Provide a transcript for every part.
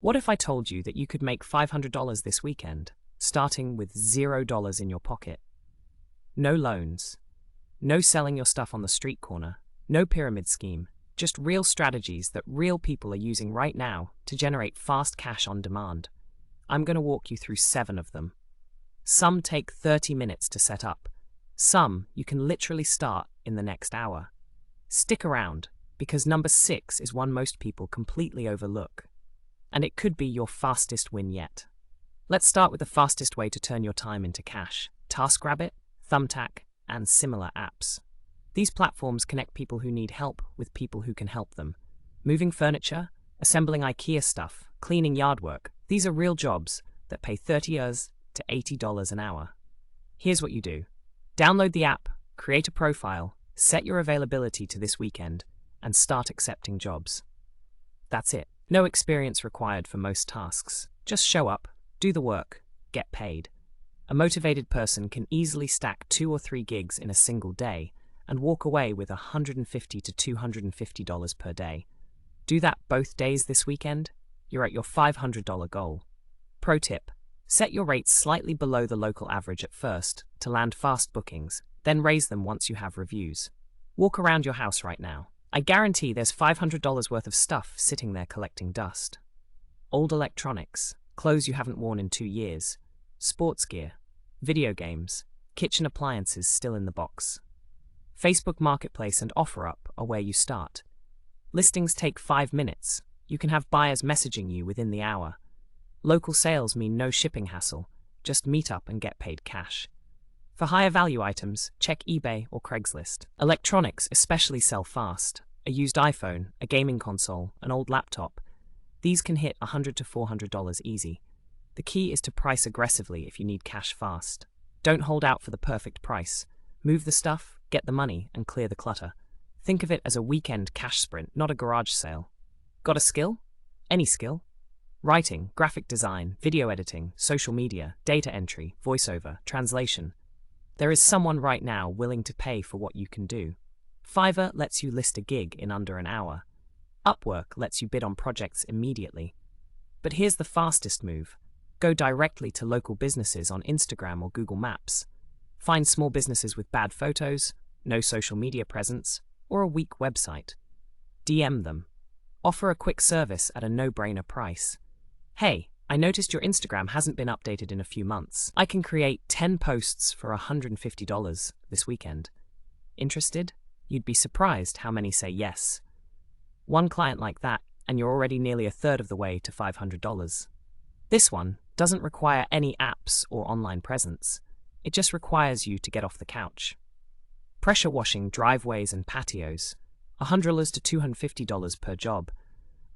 What if I told you that you could make $500 this weekend, starting with $0 in your pocket? No loans, no selling your stuff on the street corner, no pyramid scheme, just real strategies that real people are using right now to generate fast cash on demand. I'm going to walk you through 7 of them. Some take 30 minutes to set up. Some you can literally start in the next hour. Stick around, because number 6 is one most people completely overlook. And it could be your fastest win yet. Let's start with the fastest way to turn your time into cash: TaskRabbit, Thumbtack, and similar apps. These platforms connect people who need help with people who can help them. Moving furniture, assembling IKEA stuff, cleaning yard work, these are real jobs that pay $30 to $80 an hour. Here's what you do. Download the app, create a profile, set your availability to this weekend, and start accepting jobs. That's it. No experience required for most tasks. Just show up, do the work, get paid. A motivated person can easily stack 2 or 3 gigs in a single day and walk away with $150 to $250 per day. Do that both days this weekend, you're at your $500 goal. Pro tip: set your rates slightly below the local average at first to land fast bookings, then raise them once you have reviews. Walk around your house right now. I guarantee there's $500 worth of stuff sitting there collecting dust. Old electronics, clothes you haven't worn in 2 years, sports gear, video games, kitchen appliances still in the box. Facebook Marketplace and OfferUp are where you start. Listings take 5 minutes. You can have buyers messaging you within the hour. Local sales mean no shipping hassle. Just meet up and get paid cash. For higher value items, check eBay or Craigslist. Electronics especially sell fast. A used iPhone, a gaming console, an old laptop. These can hit $100 to $400 easy. The key is to price aggressively if you need cash fast. Don't hold out for the perfect price. Move the stuff, get the money, and clear the clutter. Think of it as a weekend cash sprint, not a garage sale. Got a skill? Any skill? Writing, graphic design, video editing, social media, data entry, voiceover, translation. There is someone right now willing to pay for what you can do. Fiverr lets you list a gig in under an hour. Upwork lets you bid on projects immediately. But here's the fastest move. Go directly to local businesses on Instagram or Google Maps. Find small businesses with bad photos, no social media presence, or a weak website. DM them. Offer a quick service at a no-brainer price. Hey, I noticed your Instagram hasn't been updated in a few months. I can create 10 posts for $150 this weekend. Interested? You'd be surprised how many say yes. One client like that, and you're already nearly a third of the way to $500. This one doesn't require any apps or online presence. It just requires you to get off the couch. Pressure washing driveways and patios, $100 to $250 per job.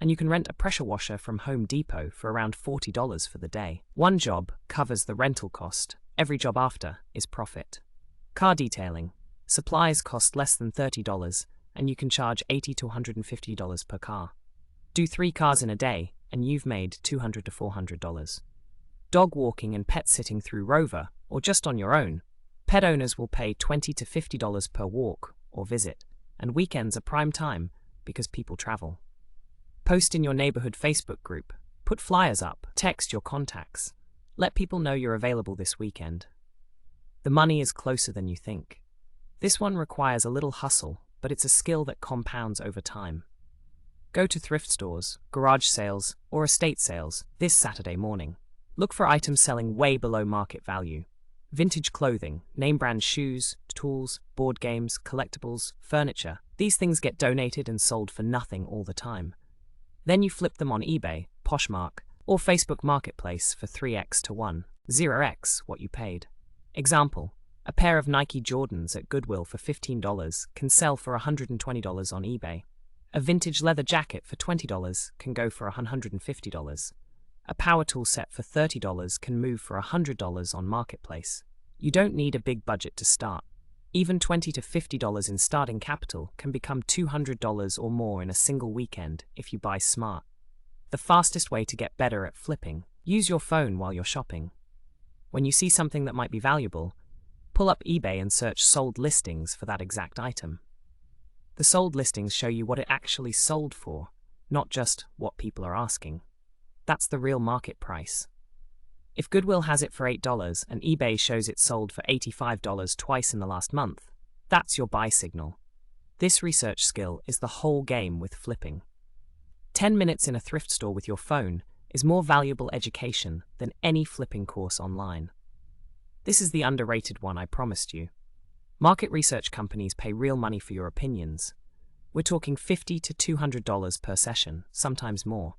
And you can rent a pressure washer from Home Depot for around $40 for the day. One job covers the rental cost. Every job after is profit. Car detailing. Supplies cost less than $30, and you can charge $80 to $150 per car. Do 3 cars in a day, and you've made $200 to $400. Dog walking and pet sitting through Rover, or just on your own. Pet owners will pay $20 to $50 per walk or visit, and weekends are prime time because people travel. Post in your neighborhood Facebook group, put flyers up, text your contacts. Let people know you're available this weekend. The money is closer than you think. This one requires a little hustle, but it's a skill that compounds over time. Go to thrift stores, garage sales, or estate sales this Saturday morning. Look for items selling way below market value. Vintage clothing, name brand shoes, tools, board games, collectibles, furniture. These things get donated and sold for nothing all the time. Then you flip them on eBay, Poshmark, or Facebook Marketplace for 3x to 1, 0x what you paid. Example: a pair of Nike Jordans at Goodwill for $15 can sell for $120 on eBay. A vintage leather jacket for $20 can go for $150. A power tool set for $30 can move for $100 on Marketplace. You don't need a big budget to start. Even $20 to $50 in starting capital can become $200 or more in a single weekend if you buy smart. The fastest way to get better at flipping: use your phone while you're shopping. When you see something that might be valuable, pull up eBay and search sold listings for that exact item. The sold listings show you what it actually sold for, not just what people are asking. That's the real market price. If Goodwill has it for $8 and eBay shows it sold for $85 twice in the last month, that's your buy signal. This research skill is the whole game with flipping. 10 minutes in a thrift store with your phone is more valuable education than any flipping course online. This is the underrated one I promised you. Market research companies pay real money for your opinions. We're talking $50 to $200 per session, sometimes more.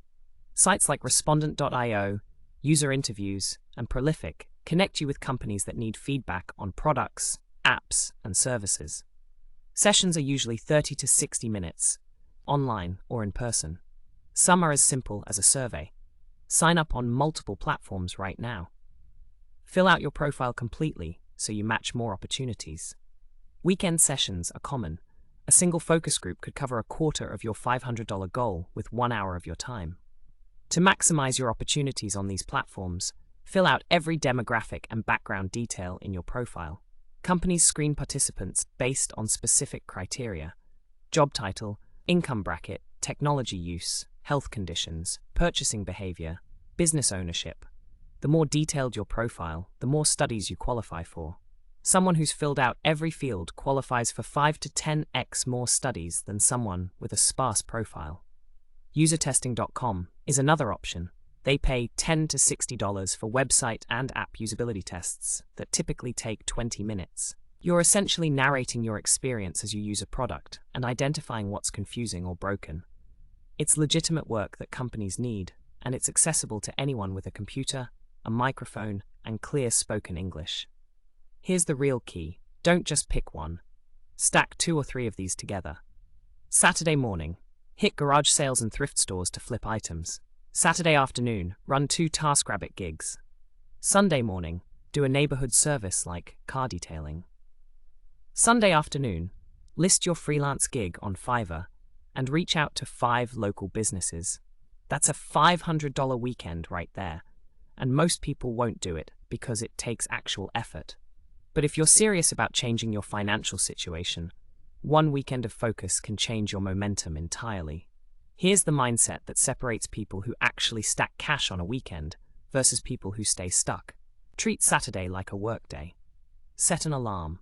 Sites like Respondent.io, User Interviews, and Prolific connect you with companies that need feedback on products, apps, and services. Sessions are usually 30 to 60 minutes, online or in person. Some are as simple as a survey. Sign up on multiple platforms right now. Fill out your profile completely so you match more opportunities. Weekend sessions are common. A single focus group could cover a quarter of your $500 goal with 1 hour of your time. To maximize your opportunities on these platforms, fill out every demographic and background detail in your profile. Companies screen participants based on specific criteria: job title, income bracket, technology use, health conditions, purchasing behavior, business ownership. The more detailed your profile, the more studies you qualify for. Someone who's filled out every field qualifies for 5 to 10x more studies than someone with a sparse profile. Usertesting.com is another option. They pay $10 to $60 for website and app usability tests that typically take 20 minutes. You're essentially narrating your experience as you use a product and identifying what's confusing or broken. It's legitimate work that companies need, and it's accessible to anyone with a computer, a microphone, and clear spoken English. Here's the real key: don't just pick one. Stack 2 or 3 of these together. Saturday morning, hit garage sales and thrift stores to flip items. Saturday afternoon, run 2 TaskRabbit gigs. Sunday morning, do a neighborhood service like car detailing. Sunday afternoon, list your freelance gig on Fiverr and reach out to 5 local businesses. That's a $500 weekend right there, and most people won't do it because it takes actual effort. But if you're serious about changing your financial situation, one weekend of focus can change your momentum entirely. Here's the mindset that separates people who actually stack cash on a weekend versus people who stay stuck. Treat Saturday like a work day. Set an alarm.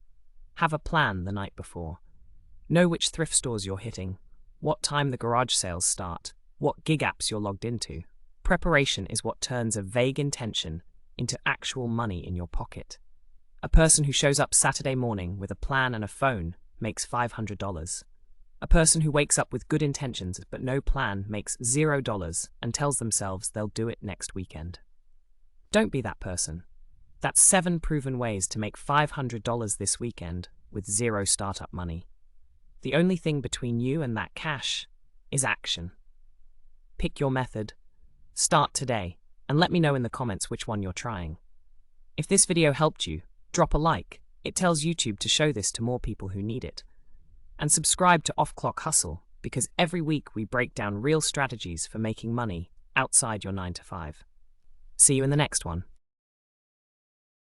Have a plan the night before. Know which thrift stores you're hitting, what time the garage sales start, what gig apps you're logged into. Preparation is what turns a vague intention into actual money in your pocket. A person who shows up Saturday morning with a plan and a phone makes $500. A person who wakes up with good intentions but no plan makes $0 and tells themselves they'll do it next weekend. Don't be that person. That's 7 proven ways to make $500 this weekend with 0 startup money. The only thing between you and that cash is action. Pick your method. Start today, and let me know in the comments which one you're trying. If this video helped you, drop a like. It tells YouTube to show this to more people who need it. And subscribe to Off Clock Hustle, because every week we break down real strategies for making money outside your 9 to 5. See you in the next one.